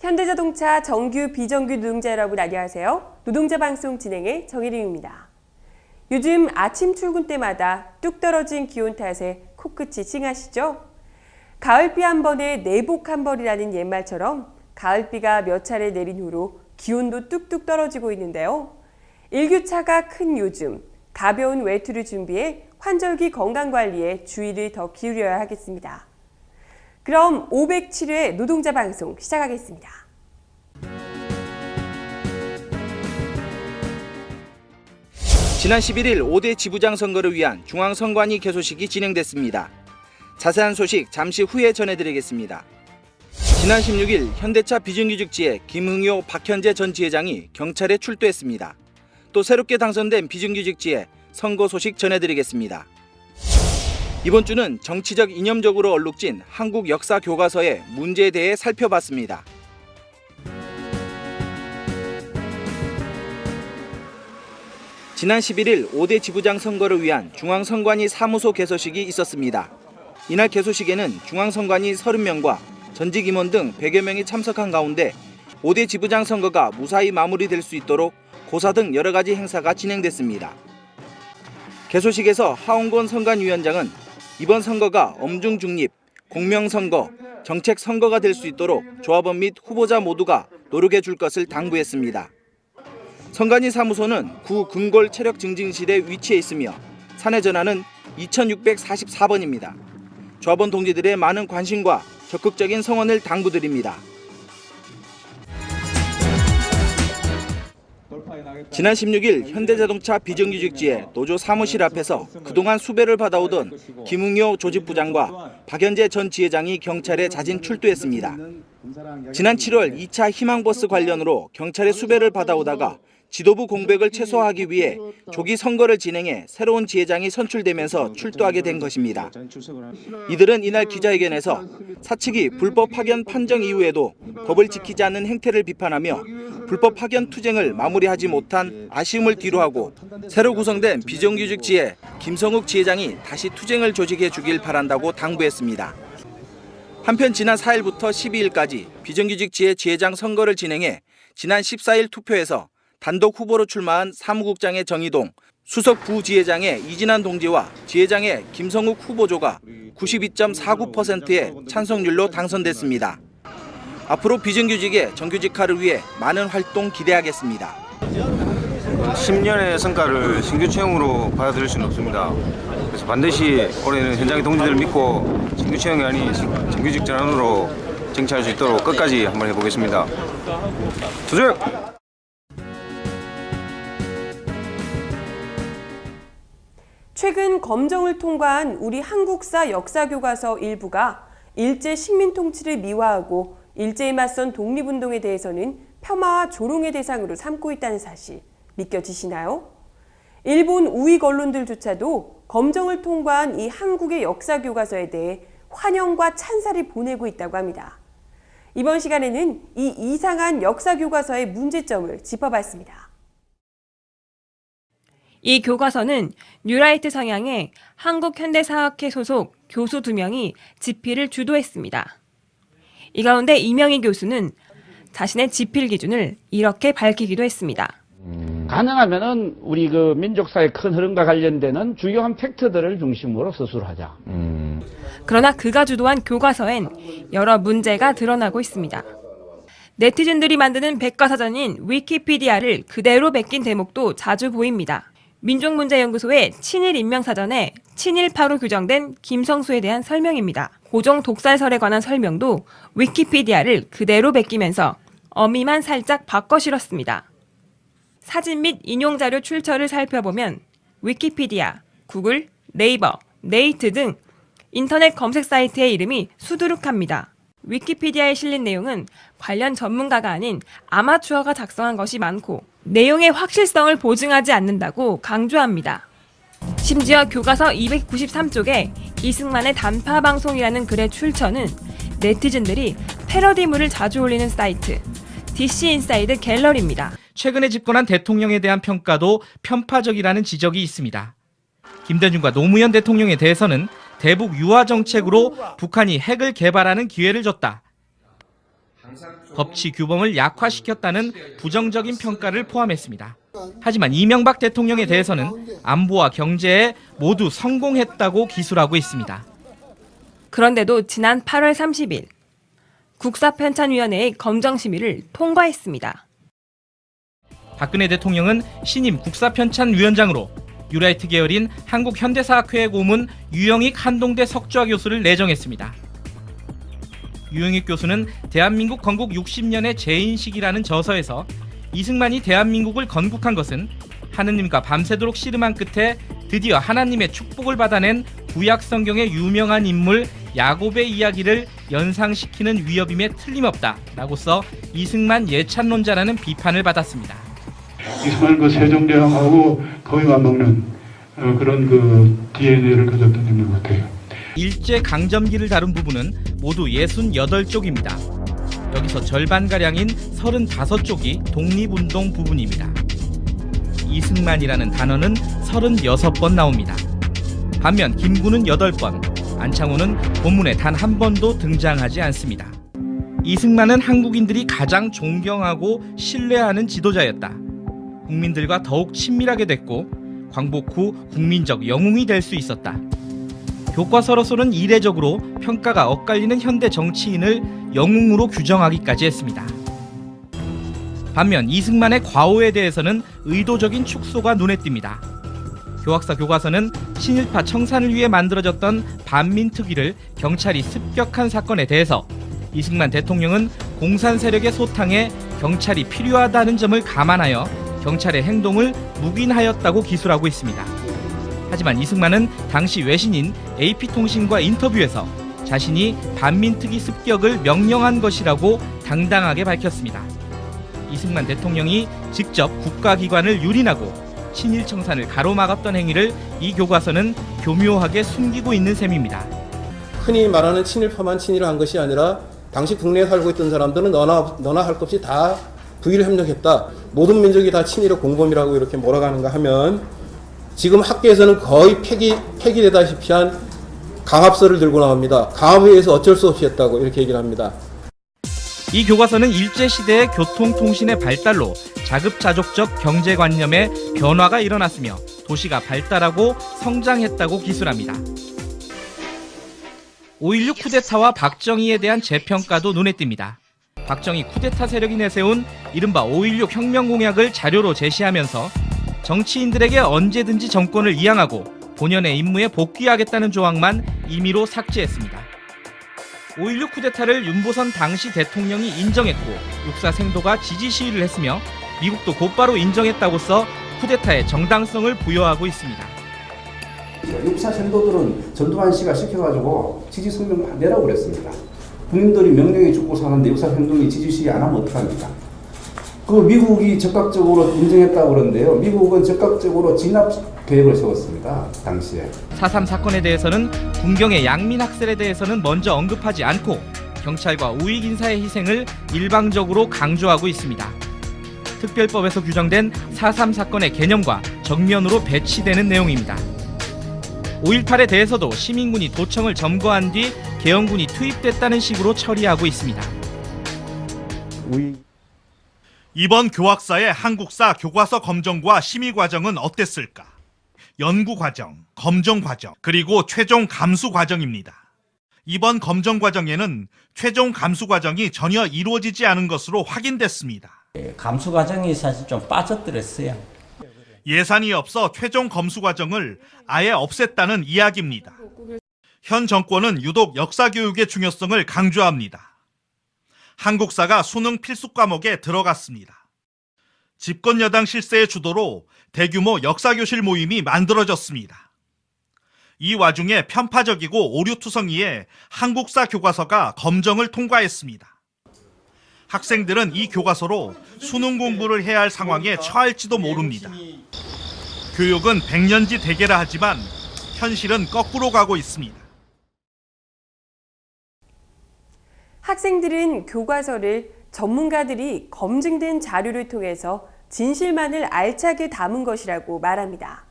현대자동차 정규, 비정규 노동자 여러분 안녕하세요. 노동자 방송 진행의 정혜림입니다. 요즘 아침 출근 때마다 뚝 떨어진 기온 탓에 코끝이 찡하시죠? 가을비 한 번에 내복 한 벌이라는 옛말처럼 가을비가 몇 차례 내린 후로 기온도 뚝뚝 떨어지고 있는데요. 일교차가 큰 요즘, 가벼운 외투를 준비해 환절기 건강관리에 주의를 더 기울여야 하겠습니다. 그럼 507회 노동자 방송 시작하겠습니다. 지난 11일 5대 지부장 선거를 위한 중앙선관위 개소식이 진행됐습니다. 자세한 소식 잠시 후에 전해드리겠습니다. 지난 16일 현대차 비정규직지에 김응효, 박현재 전 지회장이 경찰에 출두했습니다. 또 새롭게 당선된 비정규직지에 선거 소식 전해드리겠습니다. 이번 주는 정치적 이념적으로 얼룩진 한국 역사 교과서의 문제에 대해 살펴봤습니다. 지난 11일 5대 지부장 선거를 위한 중앙선관위 사무소 개소식이 있었습니다. 이날 개소식에는 중앙선관위 30명과 전직 임원 등 100여 명이 참석한 가운데 5대 지부장 선거가 무사히 마무리될 수 있도록 고사 등 여러 가지 행사가 진행됐습니다. 개소식에서 하홍건 선관위원장은 이번 선거가 엄중 중립, 공명선거, 정책선거가 될 수 있도록 조합원 및 후보자 모두가 노력해 줄 것을 당부했습니다. 선관위 사무소는 구 금골 체력 증진실에 위치해 있으며 사내 전화는 2644번입니다. 조합원 동지들의 많은 관심과 적극적인 성원을 당부드립니다. 지난 16일 현대자동차 비정규직지에 노조 사무실 앞에서 그동안 수배를 받아오던 김응효 조직부장과 박현재 전 지회장이 경찰에 자진 출두했습니다. 지난 7월 2차 희망버스 관련으로 경찰의 수배를 받아오다가 지도부 공백을 최소화하기 위해 조기 선거를 진행해 새로운 지회장이 선출되면서 출두하게 된 것입니다. 이들은 이날 기자회견에서 사측이 불법 파견 판정 이후에도 법을 지키지 않는 행태를 비판하며 불법 파견 투쟁을 마무리하지 못한 아쉬움을 뒤로하고 새로 구성된 비정규직지에 김성욱 지회장이 다시 투쟁을 조직해 주길 바란다고 당부했습니다. 한편 지난 4일부터 12일까지 비정규직지의 지회장 선거를 진행해 지난 14일 투표에서 단독 후보로 출마한 사무국장의 정희동, 수석 부지회장의 이진환 동지와 지회장의 김성욱 후보조가 92.49%의 찬성률로 당선됐습니다. 앞으로 비정규직의 정규직화를 위해 많은 활동 기대하겠습니다. 10년의 성과를 신규 채용으로 받아들일 수는 없습니다. 그래서 반드시 올해는 현장의 동지들을 믿고 신규 채용이 아닌 정규직 전환으로 쟁취할 수 있도록 끝까지 한번 해보겠습니다. 도전! 최근 검정을 통과한 우리 한국사 역사교과서 일부가 일제 식민통치를 미화하고 일제에 맞선 독립운동에 대해서는 폄하와 조롱의 대상으로 삼고 있다는 사실 믿겨지시나요? 일본 우익 언론들조차도 검정을 통과한 이 한국의 역사교과서에 대해 환영과 찬사를 보내고 있다고 합니다. 이번 시간에는 이 이상한 역사교과서의 문제점을 짚어봤습니다. 이 교과서는 뉴라이트 성향의 한국현대사학회 소속 교수 2명이 집필을 주도했습니다. 이 가운데 이명희 교수는 자신의 집필 기준을 이렇게 밝히기도 했습니다. 가능하면은 우리 그 민족사의 큰 흐름과 관련되는 주요한 팩트들을 중심으로 서술하자. 그러나 그가 주도한 교과서엔 여러 문제가 드러나고 있습니다. 네티즌들이 만드는 백과사전인 위키피디아를 그대로 베낀 대목도 자주 보입니다. 민족문제연구소의 친일인명사전에 친일파로 규정된 김성수에 대한 설명입니다. 고종 독살설에 관한 설명도 위키피디아를 그대로 베끼면서 어미만 살짝 바꿔 실었습니다. 사진 및 인용자료 출처를 살펴보면 위키피디아, 구글, 네이버, 네이트 등 인터넷 검색 사이트의 이름이 수두룩합니다. 위키피디아에 실린 내용은 관련 전문가가 아닌 아마추어가 작성한 것이 많고 내용의 확실성을 보증하지 않는다고 강조합니다. 심지어 교과서 293쪽에 이승만의 단파방송이라는 글의 출처는 네티즌들이 패러디물을 자주 올리는 사이트 DC 인사이드 갤러리입니다. 최근에 집권한 대통령에 대한 평가도 편파적이라는 지적이 있습니다. 김대중과 노무현 대통령에 대해서는 대북 유화 정책으로 북한이 핵을 개발하는 기회를 줬다. 법치 규범을 약화시켰다는 부정적인 평가를 포함했습니다. 하지만 이명박 대통령에 대해서는 안보와 경제에 모두 성공했다고 기술하고 있습니다. 그런데도 지난 8월 30일 국사편찬위원회의 검정심의를 통과했습니다. 박근혜 대통령은 신임 국사편찬위원장으로 뉴라이트 계열인 한국현대사학회의 고문 유영익 한동대 석좌 교수를 내정했습니다. 유영익 교수는 대한민국 건국 60년의 재인식이라는 저서에서 이승만이 대한민국을 건국한 것은 하느님과 밤새도록 씨름한 끝에 드디어 하나님의 축복을 받아낸 구약 성경의 유명한 인물 야곱의 이야기를 연상시키는 위협임에 틀림없다라고 써 이승만 예찬론자라는 비판을 받았습니다. 이승만 그 세종대왕하고 거의 맞먹는 그런 그 DNA를 가졌던 인물 같아요. 일제 강점기를 다룬 부분은 모두 68쪽입니다. 여기서 절반가량인 35쪽이 독립운동 부분입니다. 이승만이라는 단어는 36번 나옵니다. 반면 김구는 8번, 안창호는 본문에 단 한 번도 등장하지 않습니다. 이승만은 한국인들이 가장 존경하고 신뢰하는 지도자였다. 국민들과 더욱 친밀하게 됐고 광복 후 국민적 영웅이 될 수 있었다. 교과서로서는 이례적으로 평가가 엇갈리는 현대 정치인을 영웅으로 규정하기까지 했습니다. 반면 이승만의 과오에 대해서는 의도적인 축소가 눈에 띕니다. 교학사 교과서는 친일파 청산을 위해 만들어졌던 반민특위를 경찰이 습격한 사건에 대해서 이승만 대통령은 공산 세력의 소탕에 경찰이 필요하다는 점을 감안하여 경찰의 행동을 묵인하였다고 기술하고 있습니다. 하지만 이승만은 당시 외신인 AP통신과 인터뷰에서 자신이 반민특위 습격을 명령한 것이라고 당당하게 밝혔습니다. 이승만 대통령이 직접 국가기관을 유린하고 친일 청산을 가로막았던 행위를 이 교과서는 교묘하게 숨기고 있는 셈입니다. 흔히 말하는 친일파만 친일을 한 것이 아니라 당시 국내에 살고 있던 사람들은 너나 할 것 없이 다 부의를 협력했다. 모든 민족이 다 친일의 공범이라고 이렇게 몰아가는가 하면 지금 학계에서는 거의 폐기되다시피 한 강압서를 들고 나옵니다. 강압에 의해서 어쩔 수 없이 했다고 이렇게 얘기를 합니다. 이 교과서는 일제시대의 교통통신의 발달로 자급자족적 경제관념의 변화가 일어났으며 도시가 발달하고 성장했다고 기술합니다. 5.16 쿠데타와 박정희에 대한 재평가도 눈에 띕니다. 박정희 쿠데타 세력이 내세운 이른바 5.16 혁명공약을 자료로 제시하면서 정치인들에게 언제든지 정권을 이양하고 본연의 임무에 복귀하겠다는 조항만 임의로 삭제했습니다. 5.16 쿠데타를 윤보선 당시 대통령이 인정했고 육사 생도가 지지 시위를 했으며 미국도 곧바로 인정했다고 써 쿠데타의 정당성을 부여하고 있습니다. 육사 생도들은 전두환 씨가 시켜가지고 지지 성명 내라고 그랬습니다. 국민들이 명령에 죽고 사는데 육사 행동이 지지 시위 안 하면 어떡합니까? 그 미국이 적극적으로 인정했다고 그러는데요. 미국은 적극적으로 진압 계획을 세웠습니다. 당시에. 4.3 사건에 대해서는 군경의 양민 학살에 대해서는 먼저 언급하지 않고 경찰과 우익 인사의 희생을 일방적으로 강조하고 있습니다. 특별법에서 규정된 4.3 사건의 개념과 정면으로 배치되는 내용입니다. 5.18에 대해서도 시민군이 도청을 점거한 뒤 계엄군이 투입됐다는 식으로 처리하고 있습니다. 이번 교학사의 한국사 교과서 검정과 심의 과정은 어땠을까? 연구 과정, 검정 과정, 그리고 최종 감수 과정입니다. 이번 검정 과정에는 최종 감수 과정이 전혀 이루어지지 않은 것으로 확인됐습니다. 감수 과정이 사실 좀 빠져들었어요. 예산이 없어 최종 검수 과정을 아예 없앴다는 이야기입니다. 현 정권은 유독 역사 교육의 중요성을 강조합니다. 한국사가 수능 필수 과목에 들어갔습니다. 집권 여당 실세의 주도로 대규모 역사교실 모임이 만들어졌습니다. 이 와중에 편파적이고 오류투성이의 한국사 교과서가 검정을 통과했습니다. 학생들은 이 교과서로 수능 공부를 해야 할 상황에 처할지도 모릅니다. 교육은 백년지 대계라 하지만 현실은 거꾸로 가고 있습니다. 학생들은 교과서를 전문가들이 검증된 자료를 통해서 진실만을 알차게 담은 것이라고 말합니다.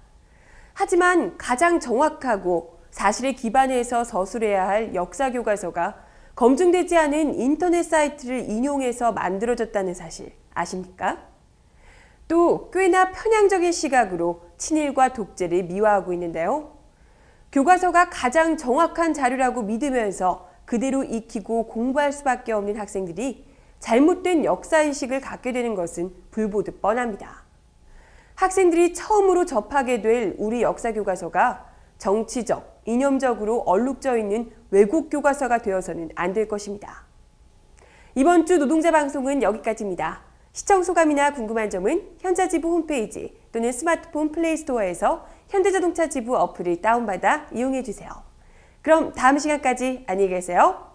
하지만 가장 정확하고 사실에 기반해서 서술해야 할 역사 교과서가 검증되지 않은 인터넷 사이트를 인용해서 만들어졌다는 사실 아십니까? 또 꽤나 편향적인 시각으로 친일과 독재를 미화하고 있는데요. 교과서가 가장 정확한 자료라고 믿으면서 그대로 익히고 공부할 수밖에 없는 학생들이 잘못된 역사인식을 갖게 되는 것은 불보듯 뻔합니다. 학생들이 처음으로 접하게 될 우리 역사교과서가 정치적, 이념적으로 얼룩져 있는 외국 교과서가 되어서는 안 될 것입니다. 이번 주 노동자 방송은 여기까지입니다. 시청 소감이나 궁금한 점은 현자지부 홈페이지 또는 스마트폰 플레이스토어에서 현대자동차 지부 어플을 다운받아 이용해주세요. 그럼 다음 시간까지 안녕히 계세요.